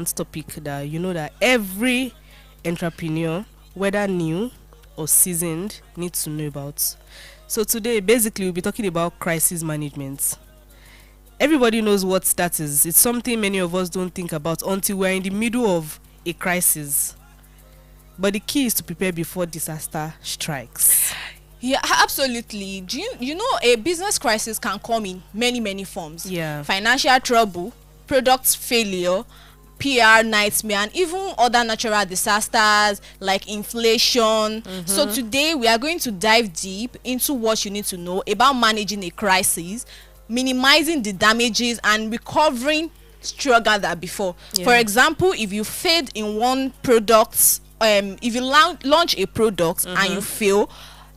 topic that that every entrepreneur, whether new or seasoned, needs to know about. So today, basically, we'll be talking about crisis management. Everybody knows what that is. It's something many of us don't think about until we're in the middle of a crisis. But the key is to prepare before disaster strikes. Yeah, absolutely. Do you know a business crisis can come in many forms? Yeah. Financial trouble, product failure, PR nightmare, and even other natural disasters like inflation. So today we are going to dive deep into what you need to know about managing a crisis, minimizing the damages, and recovering stronger than before. Yeah. For example, if you failed in one product, if you launch a product and you fail,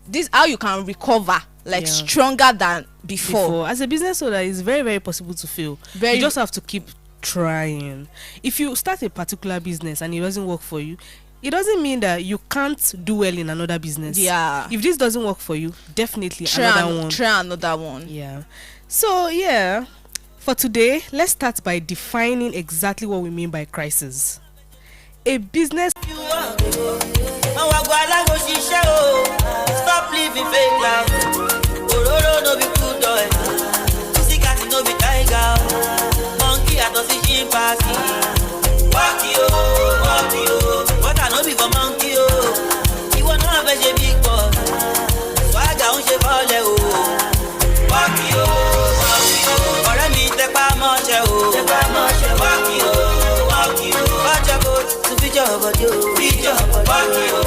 this how you can recover stronger than before. As a business owner, it's very possible to fail. You just have to keep trying. If you start a particular business and it doesn't work for you, it doesn't mean that you can't do well in another business. Yeah. If this doesn't work for you, definitely Try another one. Yeah. So for today, let's start by defining exactly what we mean by crisis. A business. Stop living fake life. Ororo no be good boy. Pussycat no be tiger. Monkey at us chimpanzee. Walk you. What I know be for monkey you wanna have a big boy. Swagger on she follow. Walk you. Ore mi tepa moche Walk you. Watch your boat to feed your body. Walk you.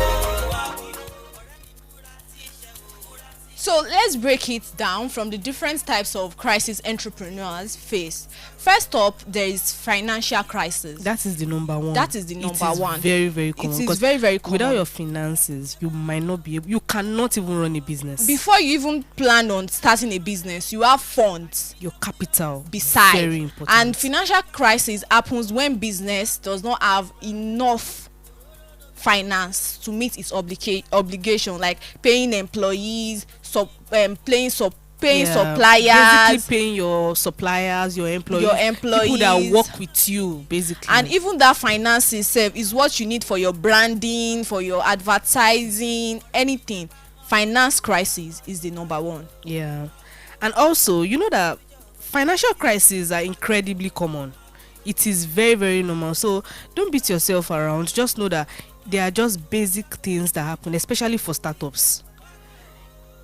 So let's break it down from the different types of crisis entrepreneurs face. First up, there is financial crisis. That is the number one. That is the number one. Very common. It is very common. Without your finances, you might not be able. You cannot even run a business. Before you even plan on starting a business, you have funds. Your capital. Beside. Very important. And financial crisis happens when business does not have enough finance to meet its obligation, like paying employees, paying suppliers, basically paying your suppliers, your employees, people that work with you, basically. And even that finance itself is what you need for your branding, for your advertising, anything. Finance crisis is the number one. Yeah. And also, you know that financial crises are incredibly common. It is very normal. So don't beat yourself around. Just know that they are just basic things that happen, especially for startups.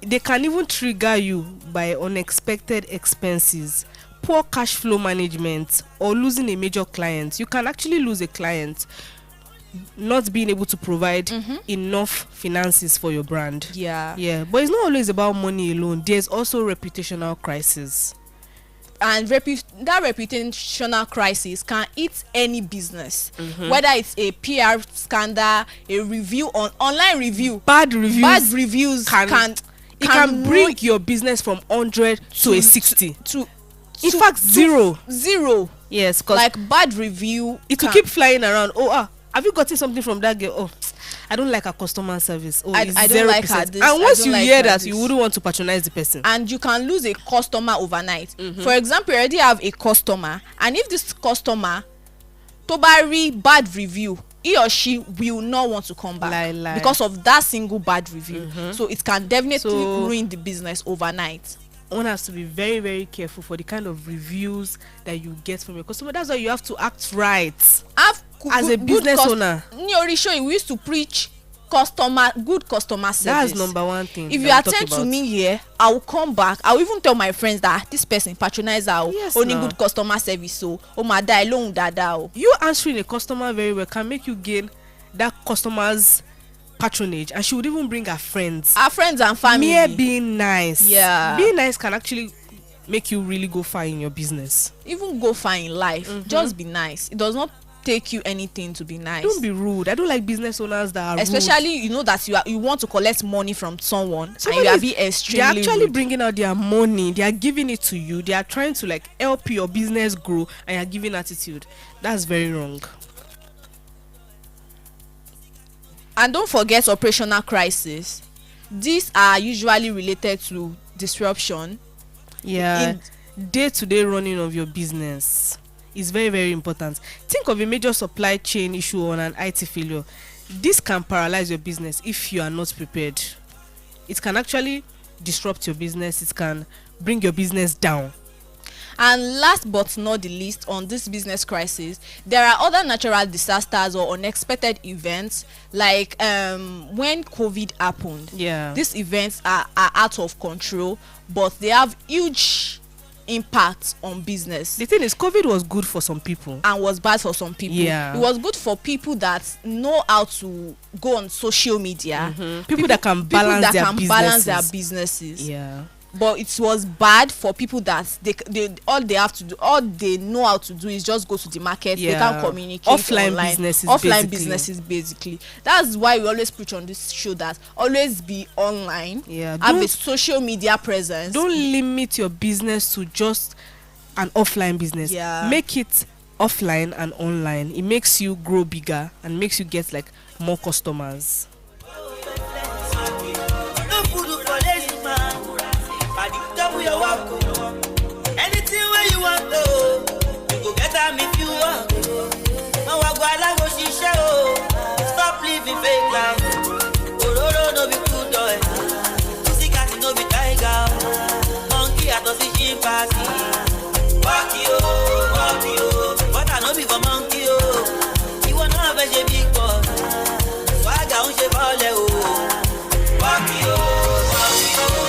They can even trigger you by unexpected expenses, poor cash flow management, or losing a major client. You can actually lose a client not being able to provide enough finances for your brand. Yeah. But it's not always about money alone. There's also reputational crisis. And that reputational crisis can hit any business, whether it's a PR scandal, a review on online review. Bad reviews can bring your business from 100 to a 60 in fact zero. Yes, because like bad review, it will keep flying around. Have you gotten something from that girl? I don't like her customer service. I don't like her this. And once you hear that, you wouldn't want to patronize the person. And you can lose a customer overnight. For example, you already have a customer, and if this customer totally bad review, he or she will not want to come back because of that single bad review. So it can definitely ruin the business overnight. One has to be very careful for the kind of reviews that you get from your customer. That's why you have to act right as a business owner. We used to preach good customer service. That's number one thing. If you attend to me here, I will come back. I will even tell my friends that this person patronize our only good customer service. So my dada. You answering a customer very well can make you gain that customer's patronage, and she would even bring her friends and family. Mere being nice. Being nice can actually make you really go far in your business, even go far in life. Just be nice. It does not take you anything to be nice. Don't be rude. I don't like business owners that are especially rude. You know that you want to collect money from someone and you are being extremely they're actually rude. Bringing out their money, they are giving it to you, they are trying to help your business grow, and you're giving attitude. That's very wrong. And don't forget operational crisis. These are usually related to disruption day-to-day running of your business. is very, very important. Think of a major supply chain issue on an IT failure. This can paralyze your business if you are not prepared. It can actually disrupt your business. It can bring your business down. And last but not the least, on this business crisis, there are other natural disasters or unexpected events, like when COVID happened. Yeah. These events are out of control, but they have huge impact on business. The thing is, COVID was good for some people and was bad for some people. Yeah. It was good for people that know how to go on social media. People that can balance their businesses. Yeah. But it was bad for people that they all they have to do, all they know how to do is just go to the market. Yeah. They can't communicate offline online. Businesses basically. That's why we always preach on this show that always be online. Yeah. Have a social media presence. Don't limit your business to just an offline business. Yeah. Make it offline and online. It makes you grow bigger and makes you get like more customers. Anything where you want to, you go get them if you want. Stop living fake life. Ororo no be good boy. Pussycat no be tiger. Monkey at us chimpanzee. Walk you, but I no be for monkey oh. You wanna have a big boy. Swagger on she volley oh. Walk you.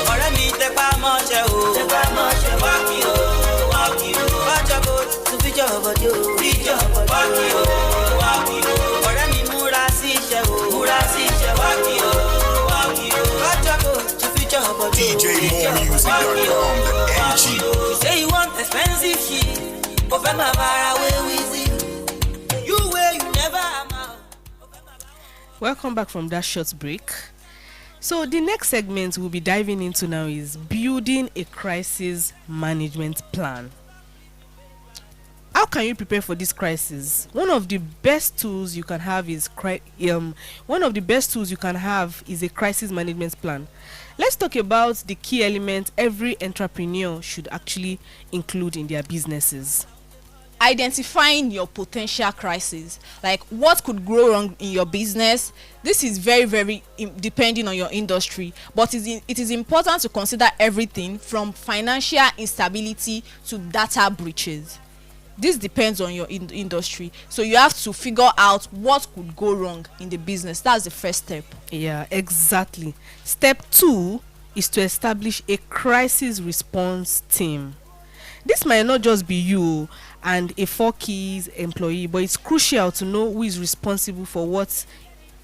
Ọ̀rẹ́ mi tẹpá mọ́ṣẹ́ o. Wákì o. Bájọ́ bó tún fíjọ́ bọ́dé o. Wákì o. Ọ̀rẹ́ mi múra sí iṣẹ́ o. Wákì o. Bájọ́ bó tún fíjọ́ bọ́dé o. DJMoreMusic.com, the NG. You say you want expensive shit. Ó fẹ́ máa bára wé wíìsì. You way you never amount. Welcome back from that short break. So the next segment we'll be diving into now is building a crisis management plan. How can you prepare for this crisis? One of the best tools you can have is a crisis management plan. Let's talk about the key elements every entrepreneur should actually include in their businesses. Identifying your potential crisis, like what could go wrong in your business. This is very, very depending on your industry, but it is important to consider everything from financial instability to data breaches. This depends on your industry, so you have to figure out what could go wrong in the business. That's the first step. Yeah, exactly. Step 2 is to establish a crisis response team. This might not just be you and a 4 keys employee, but it's crucial to know who is responsible for what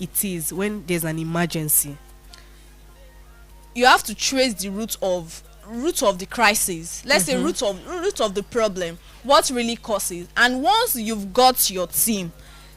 it is when there's an emergency. You have to trace the root of the crisis. Let's say root of the problem, what really causes. And once you've got your team,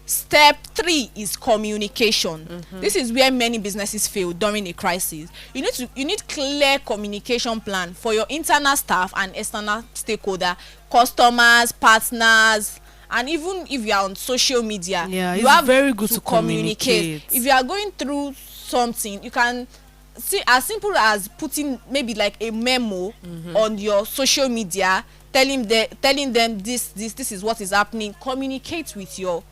step 3 is communication. This is where many businesses fail during a crisis. You need clear communication plan for your internal staff and external stakeholder, customers, partners, and even if you are on social media. Yeah, you it's have very good to communicate. If you are going through something, you can see as simple as putting maybe like a memo on your social media, telling them this is what is happening. Communicate with your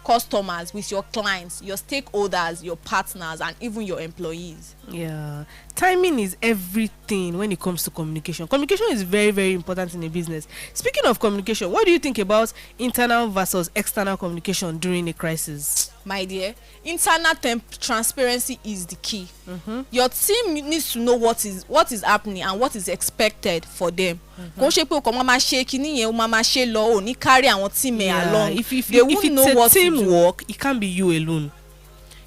customers, with your clients, your stakeholders, your partners, and even your employees. Yeah, timing is everything when it comes to communication. Communication is very, very important in a business. Speaking of communication, what do you think about internal versus external communication during a crisis? My dear, internal transparency is the key. Your team needs to know what is happening and what is expected for them. Kò ṣe pé o kàn máa ṣe kíní yẹn, o máa ṣe lọ, o ní carry àwọn team along. If they won't know what it's a teamwork, it can't be you alone.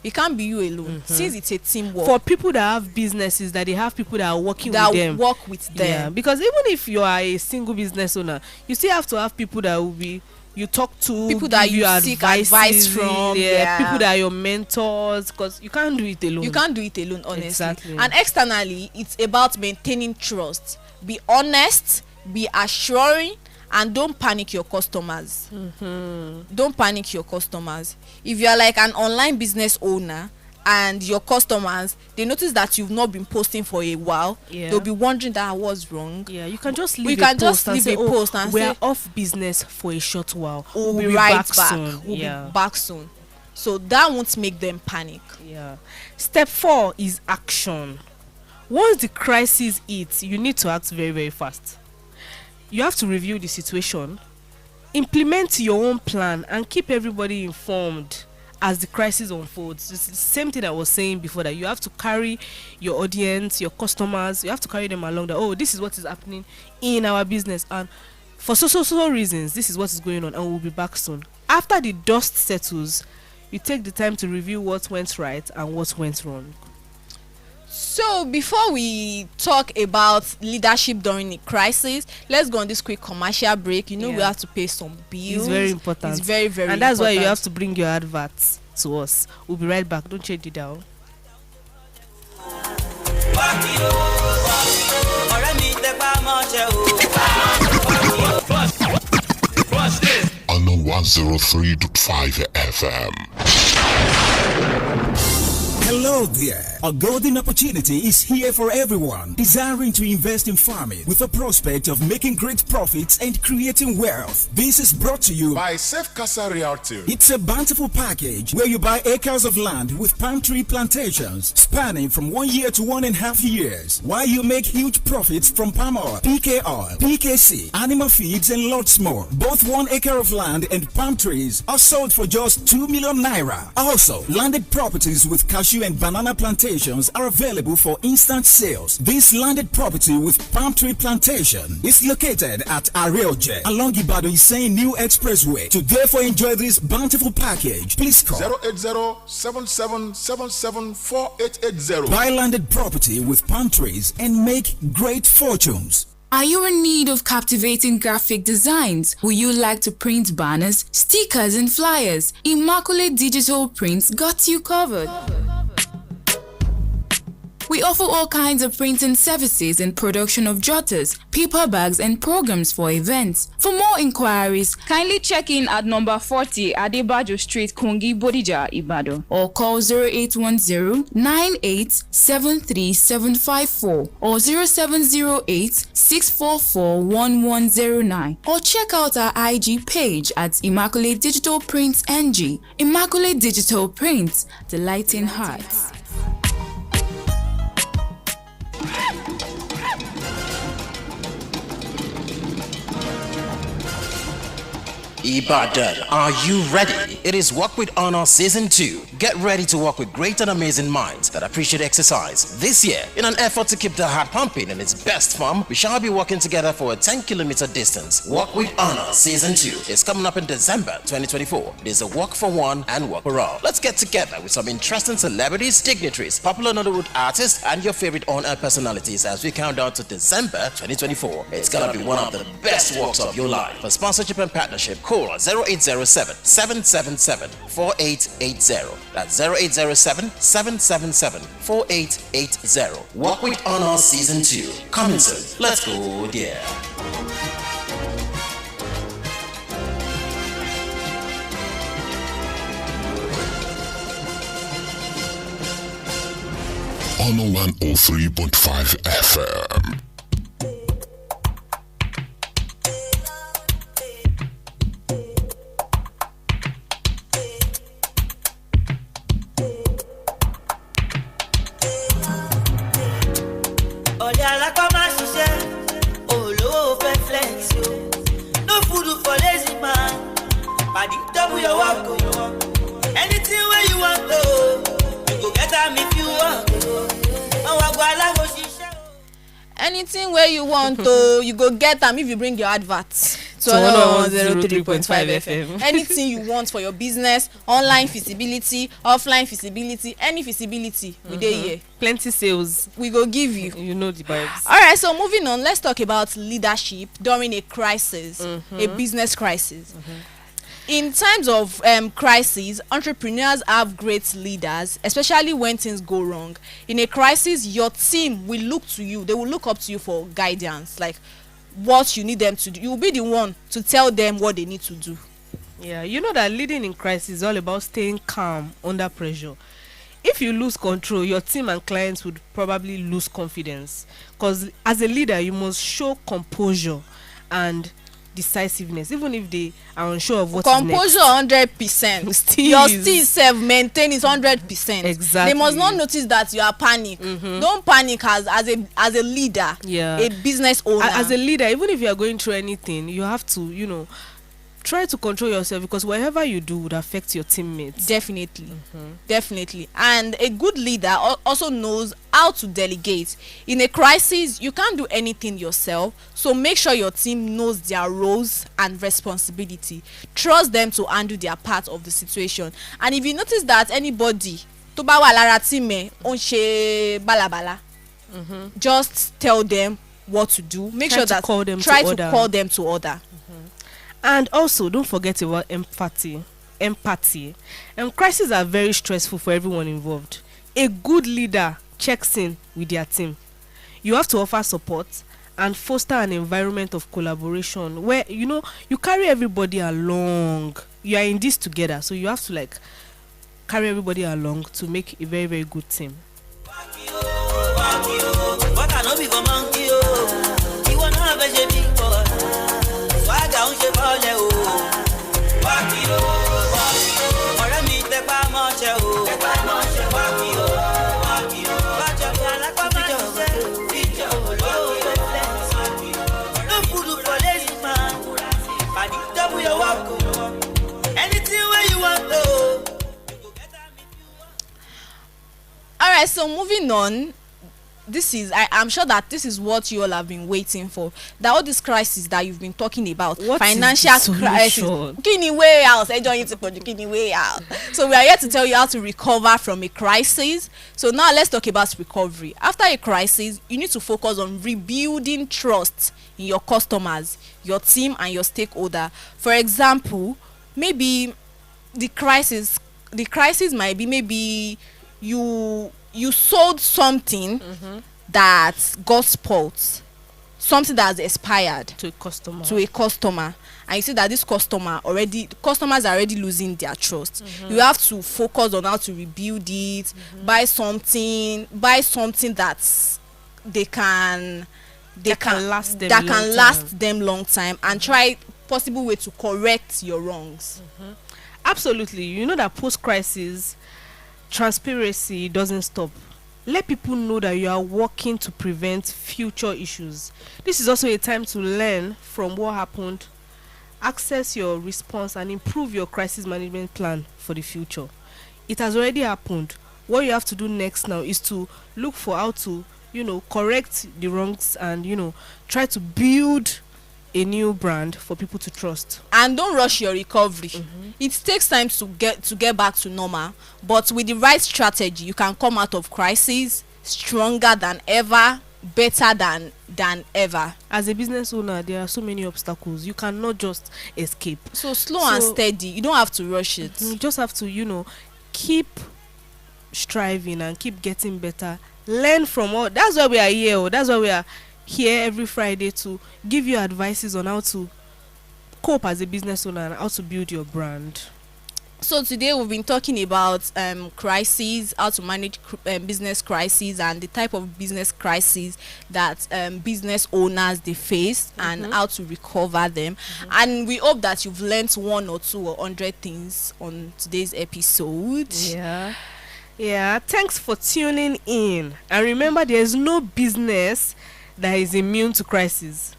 It can't be you alone. Since it's a teamwork. For people that have businesses, that they have people that are working with them. Work with them. Yeah, because even if you are a single business owner, you still have to have people that will be you talk to, people that you seek advice from, people that are your mentors, because you can't do it alone. You can't do it alone, honestly. Exactly. And externally, it's about maintaining trust. Be honest, be assuring, and don't panic your customers. Don't panic your customers. If you are like an online business owner and your customers, they notice that you've not been posting for a while, they'll be wondering that what's wrong. Yeah, you can just leave we a can post just and leave say, a post and we're say off business for a short while. we'll be right back. Soon. We'll be back soon. So that won't make them panic. Yeah. Step 4 is action. Once the crisis hits, you need to act very, very fast. You have to review the situation, implement your own plan, and keep everybody informed as the crisis unfolds. It's the same thing I was saying before, that you have to carry your audience, your customers, you have to carry them along, that, oh, this is what is happening in our business, and for so reasons, this is what is going on, and we'll be back soon. After the dust settles, you take the time to review what went right and what went wrong. So before we talk about leadership during a crisis, let's go on this quick commercial break. We have to pay some bills. It's very important. It's very, very important. And that's why you have to bring your adverts to us. We'll be right back. Don't change it down. On 103.5 FM. Hello there. A golden opportunity is here for everyone desiring to invest in farming with a prospect of making great profits and creating wealth. This is brought to you by Safe Casa Realty. It's a bountiful package where you buy acres of land with palm tree plantations spanning from 1 year to 1.5 years, while you make huge profits from palm oil, PK oil, PKC, animal feeds, and lots more. Both 1 acre of land and palm trees are sold for just 2 million naira. Also, landed properties with cashew and banana plantations are available for instant sales. This landed property with palm tree plantation is located at Areoje along Ibadan-Iseyin New Expressway. To therefore enjoy this bountiful package, please call 080-7777-4880. Buy landed property with palm trees and make great fortunes. Are you in need of captivating graphic designs? Would you like to print banners, stickers, and flyers? Immaculate Digital Prints got you covered. We offer all kinds of printing services and production of jotters, paper bags, and programs for events. For more inquiries, kindly check in at number 40 Adebajo Street, Kongi, Bodija, Ibadan, or call 0810-9873-754 or 0708-644-1109, or check out our IG page at Immaculate Digital Prints NG. Immaculate Digital Prints, delighting hearts. Ibadan, are you ready? It is Walk with Honor Season 2. Get ready to walk with great and amazing minds that appreciate exercise. This year, in an effort to keep the heart pumping in its best form, we shall be walking together for a 10-kilometer distance. Walk with Honor Season 2 is coming up in December 2024. It is a walk for one and walk for all. Let's get together with some interesting celebrities, dignitaries, popular Nollywood artists, and your favorite on-air personalities as we count down to December 2024. It's gonna be one of the best walks of your life. For sponsorship and partnership, call 0807-777-4880. That's 0807-777-4880. Walk with Honor Season 2. Coming soon. Let's go there. On 103.5 FM. Anything where you want to, you go get am if you want. Anything where you want to, you go get them if you bring your adverts to 103.5 FM. Anything you want for your business, online feasibility, offline feasibility, any feasibility, we dey here. Plenty sales. We go give you. You know the vibes. All right, so moving on, let's talk about leadership during a crisis, a business crisis. In times of crisis, entrepreneurs have great leaders, especially when things go wrong. In a crisis, your team will look to you. They will look up to you for guidance, like what you need them to do. You will be the one to tell them what they need to do. Yeah, you know that leading in crisis is all about staying calm under pressure. if you lose control, your team and clients would probably lose confidence, because as a leader you must show composure and decisiveness, even if they are unsure of what composure 100%. Still Your is- still self maintain is 100%. Exactly. They must not notice that you are panic. Don't panic as a leader, Yeah. a business owner. As a leader, even if you are going through anything, you have to, try to control yourself, because whatever you do would affect your teammates. Definitely. Definitely. And a good leader also knows how to delegate. In a crisis, you can't do anything yourself, so make sure your team knows their roles and responsibility. Trust them to handle their part of the situation. And if you notice that anybody tó bá wà lára team ẹ ó ń ṣe bálabàla, just tell them what to do. Make Try sure to that call them to try to order. call them to order. And also, don't forget about empathy. Crises are very stressful for everyone involved. A good leader checks in with their team. You have to offer support and foster an environment of collaboration where you carry everybody along. You are in this together, so you have to carry everybody along to make a very, very good team. What I know be for monkey, oh. You wanna have a big boy. Swag down, she fall, oh. Wacky, oh. Or me, the bar, much, oh. Wacky, oh. Wacky, oh. Watch out, I like my man. Feature, oh. No food for lazy man. But you double your work. Anything where you want, oh. All right, so moving on. I'm sure that this is what you all have been waiting for. That all this crisis that you've been talking about, What is financial the crisis, solution? kidney way out, kidney way out. So we are here to tell you how to recover from a crisis. So now let's talk about recovery. After a crisis, you need to focus on rebuilding trust in your customers, your team, and your stakeholder. For example, maybe the crisis might be maybe you sold something that got spoiled, something that has expired To a customer. and you see that customers are already losing their trust. You have to focus on how to rebuild it. Buy something that they can last them that long can time. last them long time, and try possible way to correct your wrongs. Absolutely. You know that post-crisis, transparency doesn't stop. Let people know that you are working to prevent future issues. This is also a time to learn from what happened, access your response, and improve your crisis management plan for the future. It has already happened. What you have to do next now is to look for how to, correct the wrongs and, try to build a new brand for people to trust. And don't rush your recovery. It takes time to get back to normal, but with the right strategy you can come out of crisis stronger than ever, better than ever. As a business owner, there are so many obstacles. You cannot just escape. So slow and steady. You don't have to rush it. You just have to, keep striving and keep getting better. Learn from all. That's why we are here. That's why we are here every Friday to give you advices on how to cope as a business owner and how to build your brand. So today we've been talking about crises, how to manage business crises, and the type of business crises that business owners they face, and how to recover them. And we hope that you've learned 1 or 2 or 100 things on today's episode. Yeah, thanks for tuning in. And remember, there's no business that is immune to crisis.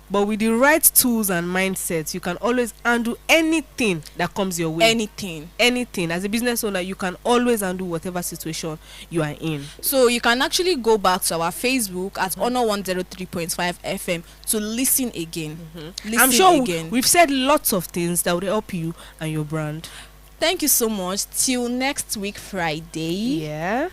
But with the right tools and mindsets, you can always handle anything that comes your way. Anything. As a business owner, you can always handle whatever situation you are in. So you can actually go back to our Facebook at Honor 103.5 FM to listen again. I'm sure we've said lots of things that would help you and your brand. Thank you so much. Till next week, Friday. Yeah.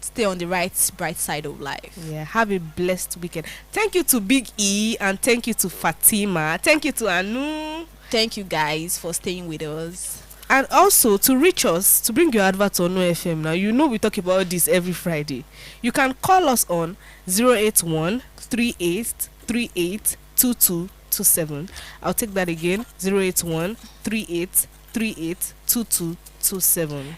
Stay on the bright side of life. Yeah, have a blessed weekend. Thank you to Big E, and thank you to Fatima. Thank you to Anu. Thank you guys for staying with us. And also to reach us, to bring your advert on NoFM. Now, we talk about this every Friday. You can call us on 081 38 38 2227. I'll take that again. 081 38 38 2227.